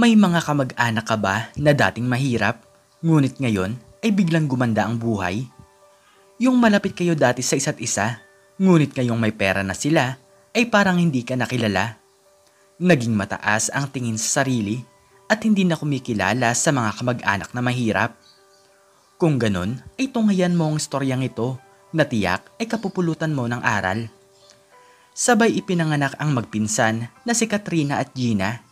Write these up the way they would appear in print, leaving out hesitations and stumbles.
May mga kamag-anak ka ba na dating mahirap, ngunit ngayon ay biglang gumanda ang buhay? Yung malapit kayo dati sa isa't isa, ngunit ngayong may pera na sila, ay parang hindi ka nakilala. Naging mataas ang tingin sa sarili at hindi na kumikilala sa mga kamag-anak na mahirap. Kung ganun, ay tunghayan mo ang istoryang ito na tiyak ay kapupulutan mo ng aral. Sabay ipinanganak ang magpinsan na si Katrina at Gina.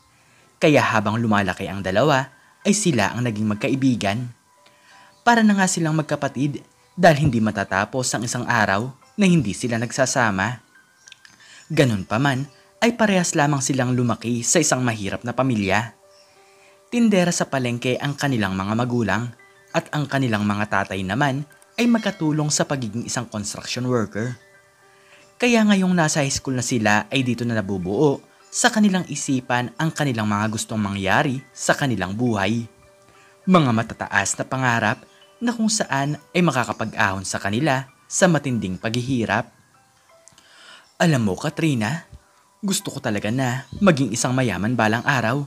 Kaya habang lumalaki ang dalawa, ay sila ang naging magkaibigan. Para na nga silang magkapatid dahil hindi matatapos ang isang araw na hindi sila nagsasama. Ganun pa man, ay parehas lamang silang lumaki sa isang mahirap na pamilya. Tindera sa palengke ang kanilang mga magulang at ang kanilang mga tatay naman ay magkatulong sa pagiging isang construction worker. Kaya ngayong nasa high school na sila ay dito na nabubuo sa kanilang isipan ang kanilang mga gustong mangyari sa kanilang buhay. Mga matataas na pangarap na kung saan ay makakapag-ahon sa kanila sa matinding paghihirap. Alam mo, Katrina, gusto ko talaga na maging isang mayaman balang araw.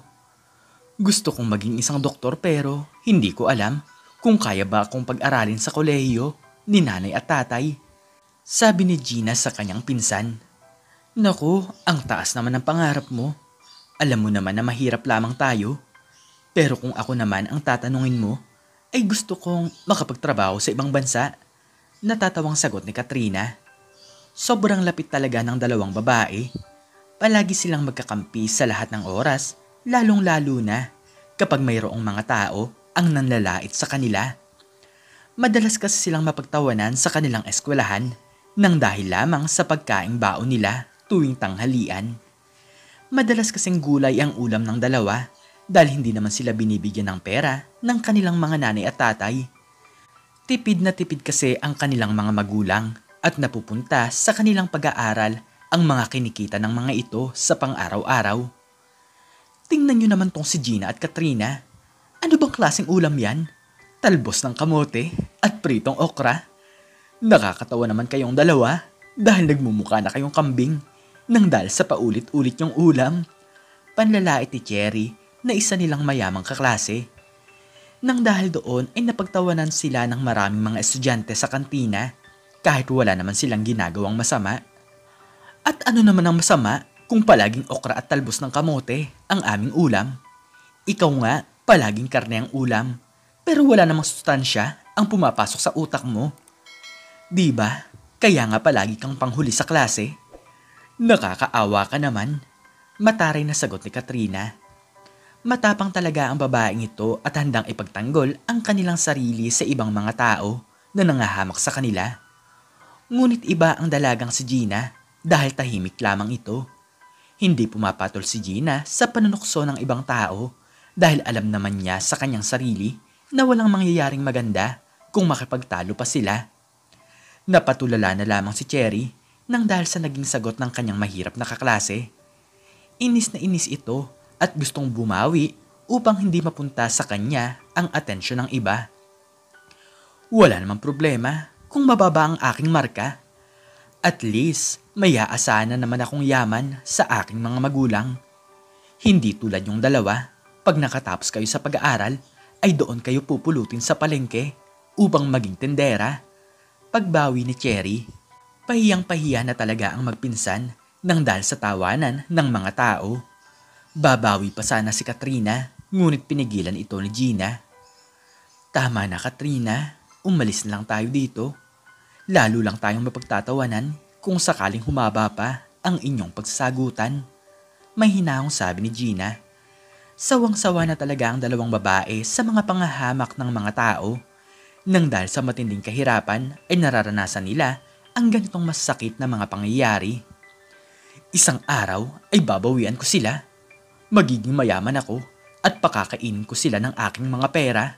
Gusto kong maging isang doktor pero hindi ko alam kung kaya ba akong pag-aralin sa kolehiyo ni nanay at tatay. Sabi ni Gina sa kanyang pinsan. Naku, ang taas naman ng pangarap mo. Alam mo naman na mahirap lamang tayo. Pero kung ako naman ang tatanungin mo, ay gusto kong makapagtrabaho sa ibang bansa. Natatawang sagot ni Katrina. Sobrang lapit talaga ng dalawang babae. Palagi silang magkakampi sa lahat ng oras, lalong-lalo na kapag mayroong mga tao ang nanlalait sa kanila. Madalas kasi silang mapagtawanan sa kanilang eskwelahan nang dahil lamang sa pagkaing baon nila tuwing tanghalian. Madalas kasing gulay ang ulam ng dalawa dahil hindi naman sila binibigyan ng pera ng kanilang mga nanay at tatay. Tipid na tipid kasi ang kanilang mga magulang at napupunta sa kanilang pag-aaral ang mga kinikita ng mga ito sa pang-araw-araw. Tingnan nyo naman tong si Gina at Katrina. Ano bang klaseng ulam yan? Talbos ng kamote at pritong okra. Nakakatawa naman kayong dalawa dahil nagmumukha na kayong kambing nang dahil sa paulit-ulit yung ulam. Panlalait ni Cherry na isa nilang mayamang kaklase. Nang dahil doon ay napagtawanan sila ng maraming mga estudyante sa kantina kahit wala naman silang ginagawang masama. At ano naman ang masama kung palaging okra at talbos ng kamote ang aming ulam? Ikaw nga, palaging karne ang ulam pero wala namang sustansya ang pumapasok sa utak mo. Diba? Kaya nga palagi kang panghuli sa klase. Nakakaawa ka naman. Mataray na sagot ni Katrina. Matapang talaga ang babaeng ito at handang ipagtanggol ang kanilang sarili sa ibang mga tao na nangahamak sa kanila. Ngunit iba ang dalagang si Gina dahil tahimik lamang ito. Hindi pumapatol si Gina sa panunukso ng ibang tao dahil alam naman niya sa kanyang sarili na walang mangyayaring maganda kung makipagtalo pa sila. Napatulala na lamang si Cherry nang dahil sa naging sagot ng kanyang mahirap na kaklase. Inis na inis ito at gustong bumawi upang hindi mapunta sa kanya ang atensyon ng iba. Wala namang problema kung mababa ang aking marka. At least may aasahan na naman akong yaman sa aking mga magulang. Hindi tulad yung dalawa, pag nakatapos kayo sa pag-aaral ay doon kayo pupulutin sa palengke upang maging tendera. Pagbawi ni Cherry, pahiyang-pahiya na talaga ang magpinsan nang dahil sa tawanan ng mga tao. Babawi pa sana si Katrina, ngunit pinigilan ito ni Gina. Tama na, Katrina, umalis na lang tayo dito. Lalo lang tayong mapagtatawanan kung sakaling humaba pa ang inyong pagsasagutan. May hinahong sabi ni Gina. Sawang-sawa na talaga ang dalawang babae sa mga pangahamak ng mga tao. Nang dahil sa matinding kahirapan ay nararanasan nila ang ganitong masakit na mga pangyayari. Isang araw ay babawian ko sila. Magiging mayaman ako at pakakainin ko sila ng aking mga pera.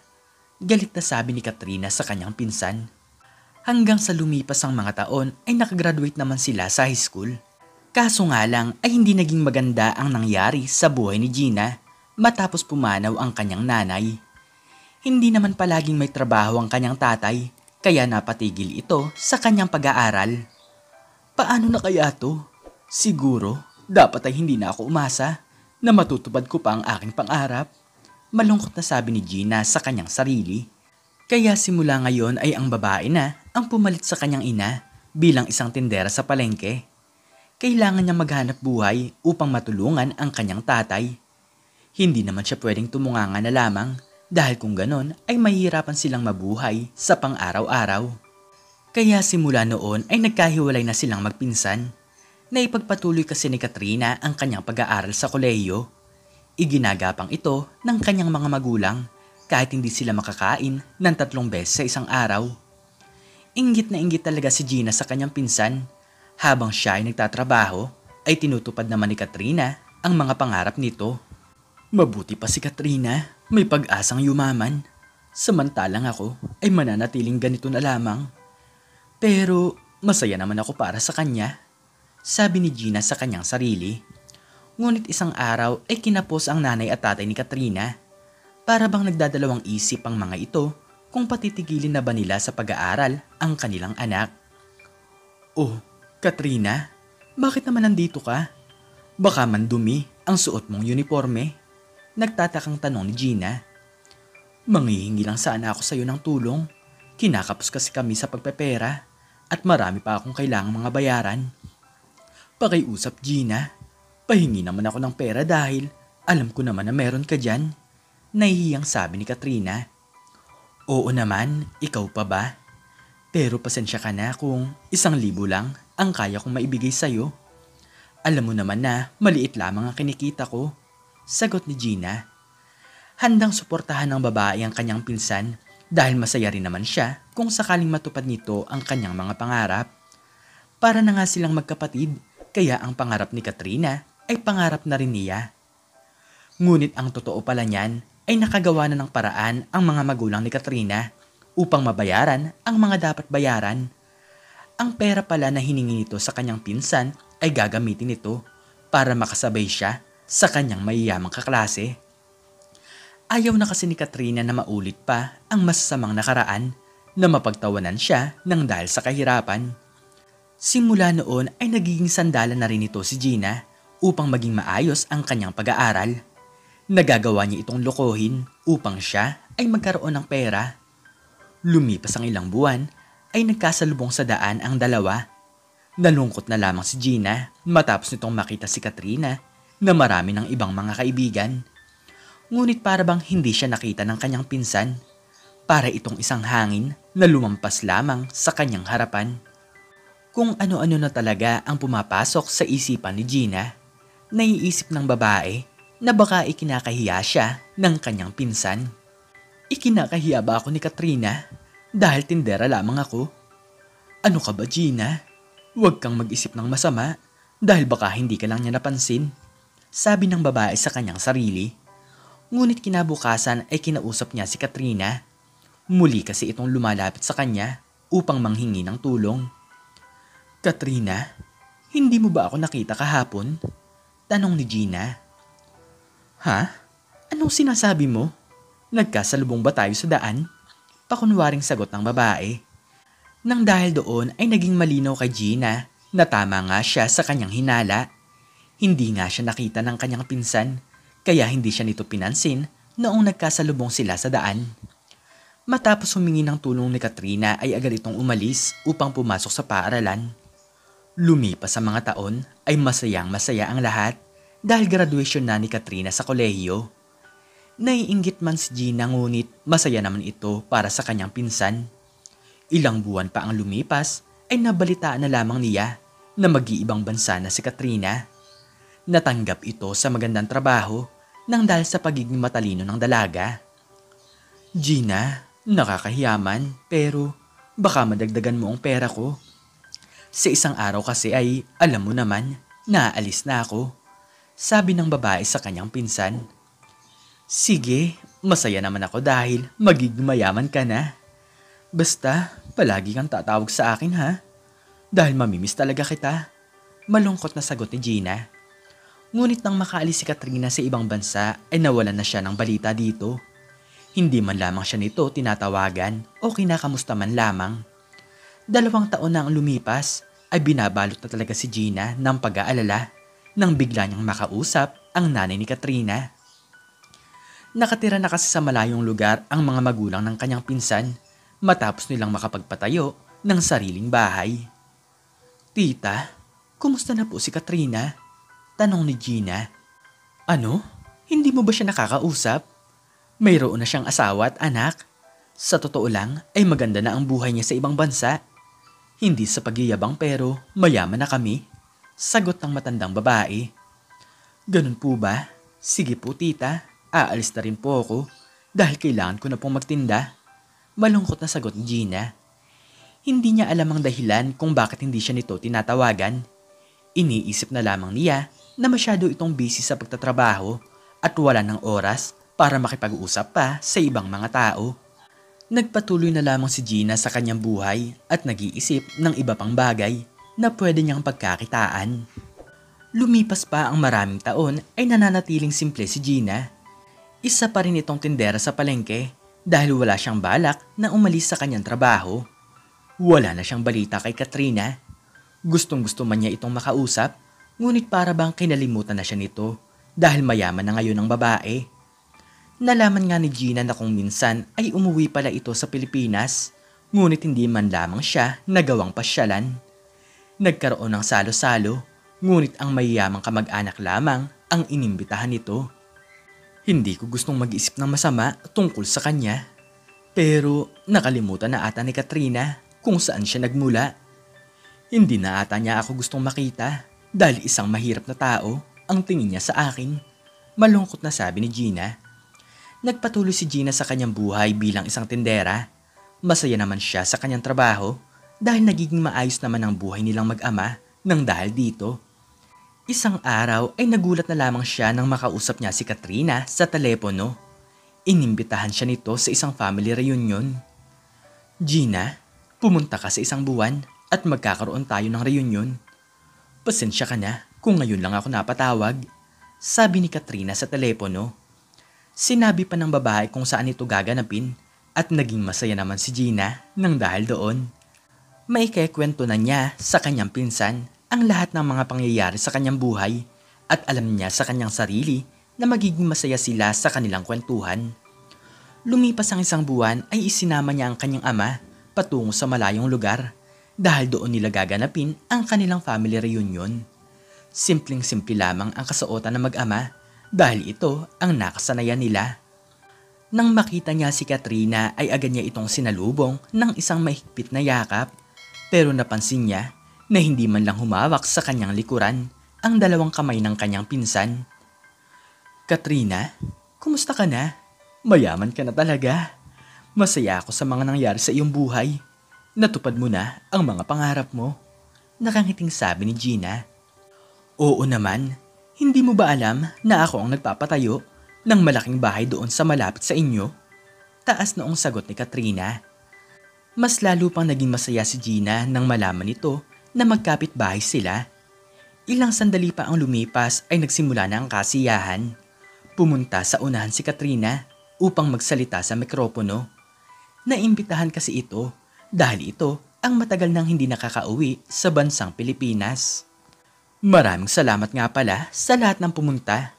Galit na sabi ni Katrina sa kanyang pinsan. Hanggang sa lumipas ang mga taon ay nakagraduate naman sila sa high school. Kaso nga lang ay hindi naging maganda ang nangyari sa buhay ni Gina matapos pumanaw ang kanyang nanay. Hindi naman palaging may trabaho ang kanyang tatay, kaya napatigil ito sa kanyang pag-aaral. Paano na kaya to? Siguro, dapat ay hindi na ako umasa na matutupad ko pa ang aking pangarap. Malungkot na sabi ni Gina sa kanyang sarili. Kaya simula ngayon ay ang babae na ang pumalit sa kanyang ina bilang isang tindera sa palengke. Kailangan niyang maghanap buhay upang matulungan ang kanyang tatay. Hindi naman siya pwedeng tumunganga na lamang dahil kung ganon ay mahihirapan silang mabuhay sa pang-araw-araw. Kaya simula noon ay nagkahiwalay na silang magpinsan. Naipagpatuloy kasi ni Katrina ang kanyang pag-aaral sa kolehiyo. Iginagapang ito ng kanyang mga magulang kahit hindi sila makakain ng 3 beses sa isang araw. Inggit na inggit talaga si Gina sa kanyang pinsan. Habang siya ay nagtatrabaho, ay tinutupad naman ni Katrina ang mga pangarap nito. Mabuti pa si Katrina, may pag-asang yumaman. Samantalang ako ay mananatiling ganito na lamang. Pero masaya naman ako para sa kanya, sabi ni Gina sa kanyang sarili. Ngunit isang araw ay kinapos ang nanay at tatay ni Katrina. Para bang nagdadalawang isip ang mga ito kung patitigilin na ba nila sa pag-aaral ang kanilang anak. Oh, Katrina, bakit naman nandito ka? Baka man dumi ang suot mong uniforme. Nagtatakang tanong ni Gina. Manghihingi lang sana ako sa iyo ng tulong. Kinakapos kasi kami sa pagpepera at marami pa akong kailangang mga bayaran. Pakiusap Gina, pahingi naman ako ng pera dahil alam ko naman na meron ka dyan. Nahihiyang sabi ni Katrina. Oo naman, ikaw pa ba? Pero pasensya ka na kung 1,000 lang ang kaya kong maibigay sa'yo. Alam mo naman na maliit lamang ang kinikita ko, sagot ni Gina. Handang suportahan ng babae ang kanyang pinsan dahil masaya rin naman siya kung sakaling matupad nito ang kanyang mga pangarap. Para na nga silang magkapatid, kaya ang pangarap ni Katrina ay pangarap na rin niya. Ngunit ang totoo pala niyan ay nakagawa na ng paraan ang mga magulang ni Katrina upang mabayaran ang mga dapat bayaran. Ang pera pala na hiningi nito sa kanyang pinsan ay gagamitin nito para makasabay siya sa kanyang mayayamang kaklase. Ayaw na kasi ni Katrina na maulit pa ang masasamang nakaraan na mapagtawanan siya ng dahil sa kahirapan. Simula noon ay nagiging sandalan na rin ito si Gina upang maging maayos ang kanyang pag-aaral. Nagagawa niya itong lokohin upang siya ay magkaroon ng pera. Lumipas ang ilang buwan ay nagkasalubong sa daan ang dalawa. Nalungkot na lamang si Gina matapos nitong makita si Katrina na marami ng ibang mga kaibigan. Ngunit para bang hindi siya nakita ng kanyang pinsan. Para itong isang hangin na lumampas lamang sa kanyang harapan. Kung ano-ano na talaga ang pumapasok sa isipan ni Gina, naiisip ng babae na baka ikinakahiya siya ng kanyang pinsan. Ikinakahiya ba ako ni Katrina dahil tindera lamang ako? Ano ka ba Gina? Huwag kang mag-isip ng masama dahil baka hindi ka lang niya napansin, sabi ng babae sa kanyang sarili. Ngunit kinabukasan ay kinausap niya si Katrina. Muli kasi itong lumalapit sa kanya upang manghingi ng tulong. Katrina, hindi mo ba ako nakita kahapon? Tanong ni Gina. Ha? Anong sinasabi mo? Nagkasalubong ba tayo sa daan? Pakunwaring sagot ng babae. Nang dahil doon ay naging malinaw kay Gina na tama nga siya sa kanyang hinala. Hindi nga siya nakita ng kanyang pinsan, kaya hindi siya nito pinansin noong nagkasalubong sila sa daan. Matapos humingi ng tulong ni Katrina ay agad itong umalis upang pumasok sa paaralan. Lumipas sa mga taon ay masayang masaya ang lahat dahil graduation na ni Katrina sa kolehiyo. Naiinggit man si Gina ngunit masaya naman ito para sa kanyang pinsan. Ilang buwan pa ang lumipas ay nabalitaan na lamang niya na mag-iibang bansa na si Katrina. Natanggap ito sa magandang trabaho nang dahil sa pagiging matalino ng dalaga. Gina, nakakahiyaman pero baka madagdagan mo ang pera ko. Sa isang araw kasi ay alam mo naman, naalis na ako, sabi ng babae sa kanyang pinsan. Sige, masaya naman ako dahil magiging mayaman ka na. Basta, palagi kang tatawag sa akin ha? Dahil mamimiss talaga kita. Malungkot na sagot ni Gina. Ngunit nang makaalis si Katrina sa ibang bansa ay nawalan na siya ng balita dito. Hindi man lamang siya nito tinatawagan o kinakamusta man lamang. 2 taon na ang lumipas ay binabalot na talaga si Gina ng pag-aalala nang bigla niyang makausap ang nanay ni Katrina. Nakatira na kasi sa malayong lugar ang mga magulang ng kanyang pinsan matapos nilang makapagpatayo ng sariling bahay. "Tita, kumusta na po si Katrina?" tanong ni Gina. "Ano? Hindi mo ba siya nakakausap? Mayroon na siyang asawa at anak. Sa totoo lang ay maganda na ang buhay niya sa ibang bansa. Hindi sa pagyayabang pero mayaman na kami," sagot ng matandang babae. "Ganun po ba? Sige po tita, aalis na rin po ako dahil kailangan ko na pong magtinda," malungkot na sagot ni Gina. Hindi niya alam ang dahilan kung bakit hindi siya nito tinatawagan. Iniisip na lamang niya na masyado itong busy sa pagtatrabaho at wala ng oras para makipag-usap pa sa ibang mga tao. Nagpatuloy na lamang si Gina sa kanyang buhay at nag-iisip ng iba pang bagay na pwede niyang pagkakitaan. Lumipas pa ang maraming taon ay nananatiling simple si Gina. Isa pa rin itong tindera sa palengke dahil wala siyang balak na umalis sa kanyang trabaho. Wala na siyang balita kay Katrina. Gustong-gusto man niya itong makausap, ngunit para bang kinalimutan na siya nito dahil mayaman na ngayon ang babae. Nalaman nga ni Gina na kung minsan ay umuwi pala ito sa Pilipinas, ngunit hindi man lamang siya nagawang pasyalan. Nagkaroon ng salo-salo, ngunit ang mayayamang kamag-anak lamang ang inimbitahan nito. Hindi ko gustong mag-isip ng masama tungkol sa kanya, pero nakalimutan na ata ni Katrina kung saan siya nagmula. Hindi na ata niya ako gustong makita dahil isang mahirap na tao ang tingin niya sa akin, malungkot na sabi ni Gina. Nagpatuloy si Gina sa kanyang buhay bilang isang tindera. Masaya naman siya sa kanyang trabaho dahil nagiging maayos naman ang buhay nilang mag-ama nang dahil dito. Isang araw ay nagulat na lamang siya nang makausap niya si Katrina sa telepono. Inimbitahan siya nito sa isang family reunion. "Gina, pumunta ka sa isang buwan at magkakaroon tayo ng reunion. Pasensya ka na kung ngayon lang ako napatawag," sabi ni Katrina sa telepono. Sinabi pa ng babae kung saan ito gaganapin at naging masaya naman si Gina nang dahil doon. Maikekwento na niya sa kanyang pinsan ang lahat ng mga pangyayari sa kanyang buhay at alam niya sa kanyang sarili na magiging masaya sila sa kanilang kwentuhan. Lumipas ang isang buwan ay isinama niya ang kanyang ama patungo sa malayong lugar dahil doon nila gaganapin ang kanilang family reunion. Simpleng-simple lamang ang kasuotan ng mag-ama dahil ito ang nakasanayan nila. Nang makita niya si Katrina ay agad niya itong sinalubong ng isang mahigpit na yakap, pero napansin niya na hindi man lang humawak sa kanyang likuran ang dalawang kamay ng kanyang pinsan. "Katrina, kumusta ka na? Mayaman ka na talaga. Masaya ako sa mga nangyari sa iyong buhay. Natupad mo na ang mga pangarap mo," nakangiting sabi ni Gina. "Oo naman. Hindi mo ba alam na ako ang nagpapatayo ng malaking bahay doon sa malapit sa inyo?" Taas noong sagot ni Katrina. Mas lalo pang naging masaya si Gina nang malaman nito na magkapit-bahay sila. Ilang sandali pa ang lumipas ay nagsimula na ang kasiyahan. Pumunta sa unahan si Katrina upang magsalita sa mikropono. Naimbitahan kasi ito dahil ito ang matagal nang hindi nakakauwi sa bansang Pilipinas. "Maraming salamat nga pala sa lahat ng pumunta.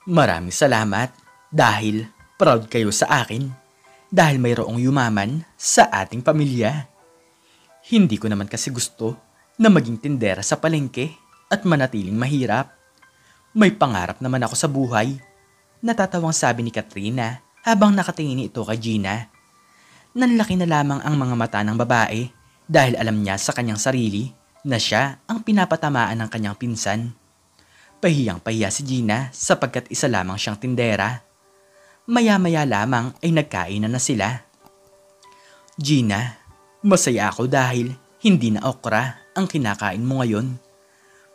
Maraming salamat dahil proud kayo sa akin dahil mayroong yumaman sa ating pamilya. Hindi ko naman kasi gusto na maging tindera sa palengke at manatiling mahirap. May pangarap naman ako sa buhay," natatawang sabi ni Katrina habang nakatingin ito kay Gina. Nanlaki na lamang ang mga mata ng babae dahil alam niya sa kanyang sarili na siya ang pinapatamaan ng kanyang pinsan. Pahiyang-pahiya si Gina sapagkat isa lamang siyang tindera. Maya-maya lamang ay nagkainan na sila. "Gina, masaya ako dahil hindi na okra ang kinakain mo ngayon.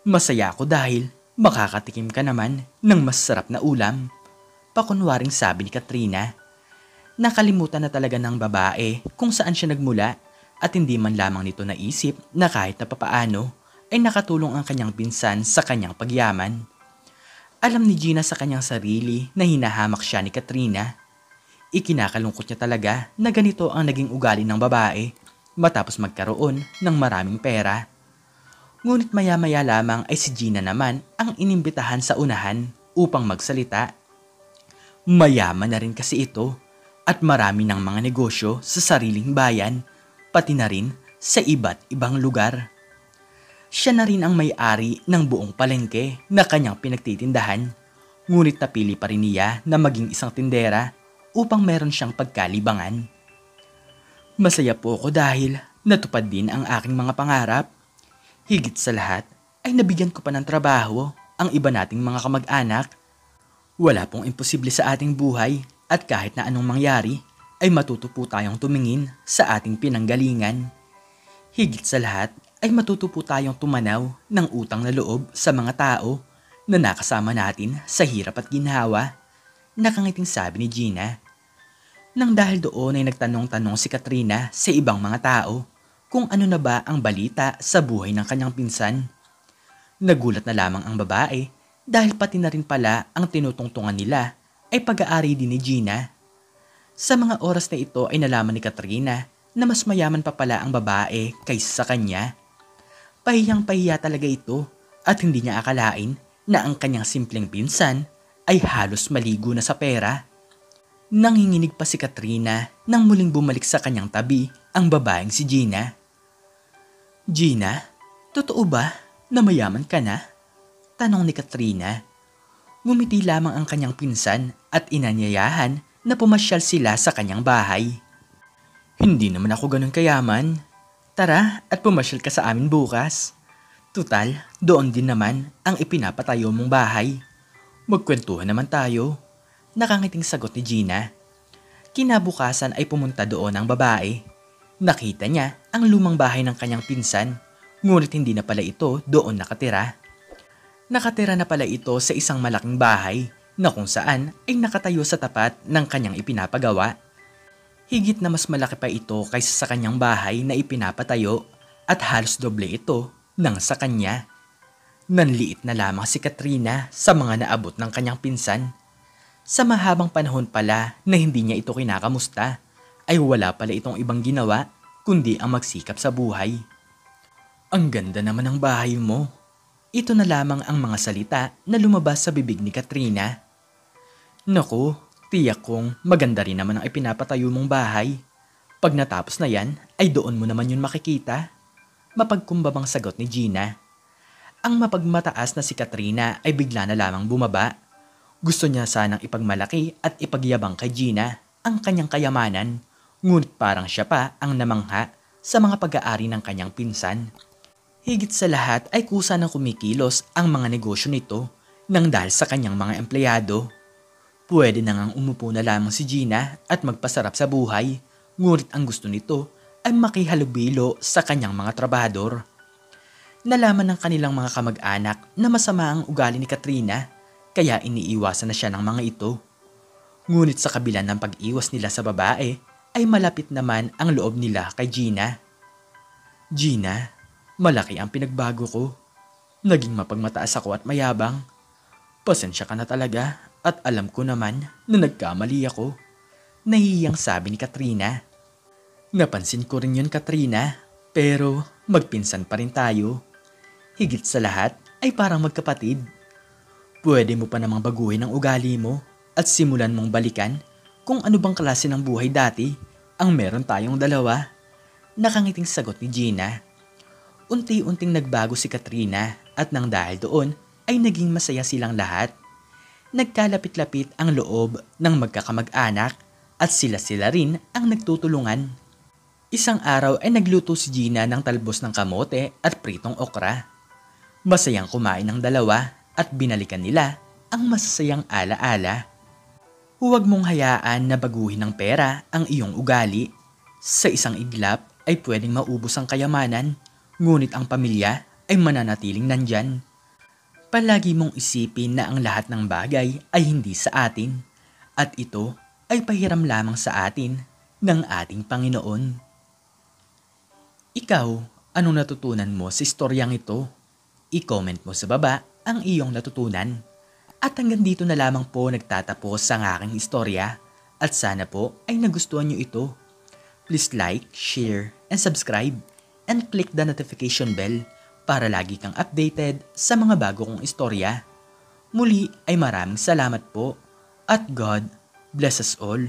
Masaya ako dahil makakatikim ka naman ng masarap na ulam," pakunwaring sabi ni Katrina. Nakalimutan na talaga ng babae kung saan siya nagmula at hindi man lamang nito naisip na kahit na papaano ay nakatulong ang kanyang pinsan sa kanyang pagyaman. Alam ni Gina sa kanyang sarili na hinahamak siya ni Katrina. Ikinakalungkot niya talaga na ganito ang naging ugali ng babae matapos magkaroon ng maraming pera. Ngunit maya-maya lamang ay si Gina naman ang inimbitahan sa unahan. upang magsalita. Mayaman na rin kasi ito at marami ng mga negosyo sa sariling bayan, pati na rin sa iba't ibang lugar. Siya na rin ang may-ari ng buong palengke na kanyang pinagtitindahan, ngunit napili pa rin niya na maging isang tindera upang meron siyang pagkalibangan. Masaya po ako dahil natupad din ang aking mga pangarap. Higit sa lahat ay nabigyan ko pa ng trabaho ang iba nating mga kamag-anak. Wala pong imposible sa ating buhay at kahit na anong mangyari ay matuto po tayong tumingin sa ating pinanggalingan. Higit sa lahat ay matuto po tayong tumanaw ng utang na loob sa mga tao na nakasama natin sa hirap at ginhawa. Nakangiting sabi ni Gina. Nang dahil doon ay nagtanong-tanong si Katrina sa ibang mga tao kung ano na ba ang balita sa buhay ng kanyang pinsan. Nagulat na lamang ang babae dahil pati na rin pala ang tinutungtungan nila ay pag-aari din ni Gina. Sa mga oras na ito ay nalaman ni Katrina na mas mayaman pa pala ang babae kaysa sa kanya. Pahiyang-pahiya talaga ito at hindi niya akalain na ang kanyang simpleng pinsan ay halos maligo na sa pera. Nanginginig pa si Katrina nang muling bumalik sa kanyang tabi ang babaeng si Gina. Gina, totoo ba na mayaman ka na? Tanong ni Katrina. Ngumiti lamang ang kanyang pinsan at inanyayahan na pumasyal sila sa kanyang bahay. Hindi naman ako ganun kayaman. Tara at pumasyal ka sa amin bukas. Tutal, doon din naman ang ipinapatayo mong bahay. Magkwentuhan naman tayo. Nakangiting sagot ni Gina. Kinabukasan ay pumunta doon ang babae. Nakita niya ang lumang bahay ng kanyang pinsan, ngunit hindi na pala ito doon nakatira. Nakatira na pala ito sa isang malaking bahay na kung saan ay nakatayo sa tapat ng kanyang ipinapagawa. Higit na mas malaki pa ito kaysa sa kanyang bahay na ipinapatayo at halos doble ito ng sa kanya. Nanliit na lamang si Katrina sa mga naabot ng kanyang pinsan. Sa mahabang panahon pala na hindi niya ito kinakamusta, ay wala pala itong ibang ginawa kundi ang magsikap sa buhay. Ang ganda naman ng bahay mo. Ito na lamang ang mga salita na lumabas sa bibig ni Katrina. Naku, tiyak kong maganda rin naman ang ipinapatayo mong bahay. Pag natapos na yan, ay doon mo naman yun makikita. Mapagkumbabang sagot ni Gina. Ang mapagmataas na si Katrina ay bigla na lamang bumaba. Gusto niya sanang ipagmalaki at ipagyabang kay Gina ang kanyang kayamanan, ngunit parang siya pa ang namangha sa mga pag-aari ng kanyang pinsan. Higit sa lahat ay kusa ng kumikilos ang mga negosyo nito nang dahil sa kanyang mga empleyado. Pwede na ngang umupo na lamang si Gina at magpasarap sa buhay, ngunit ang gusto nito ay makihalubilo sa kanyang mga trabahador. Nalaman ng kanilang mga kamag-anak na masama ang ugali ni Katrina, kaya iniiwasan na siya ng mga ito. Ngunit sa kabila ng pag-iwas nila sa babae, ay malapit naman ang loob nila kay Gina. Gina, malaki ang pinagbago ko. Naging mapagmataas ako at mayabang. Pasensya ka na talaga at alam ko naman na nagkamali ako. Nahihiyang sabi ni Katrina. Napansin ko rin yun, Katrina, pero magpinsan pa rin tayo. Higit sa lahat ay parang magkapatid. Pwede mo pa namang baguhin ang ugali mo at simulan mong balikan kung ano bang klase ng buhay dati ang meron tayong dalawa. Nakangiting sagot ni Gina. Unti-unting nagbago si Katrina at nang dahil doon ay naging masaya silang lahat. Nagkalapit-lapit ang loob ng magkakamag-anak at sila-sila rin ang nagtutulungan. Isang araw ay nagluto si Gina ng talbos ng kamote at pritong okra. Masayang kumain ng dalawa at binalikan nila ang masasayang alaala. Huwag mong hayaan na baguhin ng pera ang iyong ugali. Sa isang iglap ay pwedeng maubos ang kayamanan, ngunit ang pamilya ay mananatiling nandyan. Palagi mong isipin na ang lahat ng bagay ay hindi sa atin at ito ay pahiram lamang sa atin ng ating Panginoon. Ikaw, anong natutunan mo sa istoryang ito? I-comment mo sa baba ang iyong natutunan. At hanggang dito na lamang po nagtatapos ang aking istorya at sana po ay nagustuhan nyo ito. Please like, share, and subscribe and click the notification bell para lagi kang updated sa mga bago kong istorya. Muli ay maraming salamat po at God bless us all.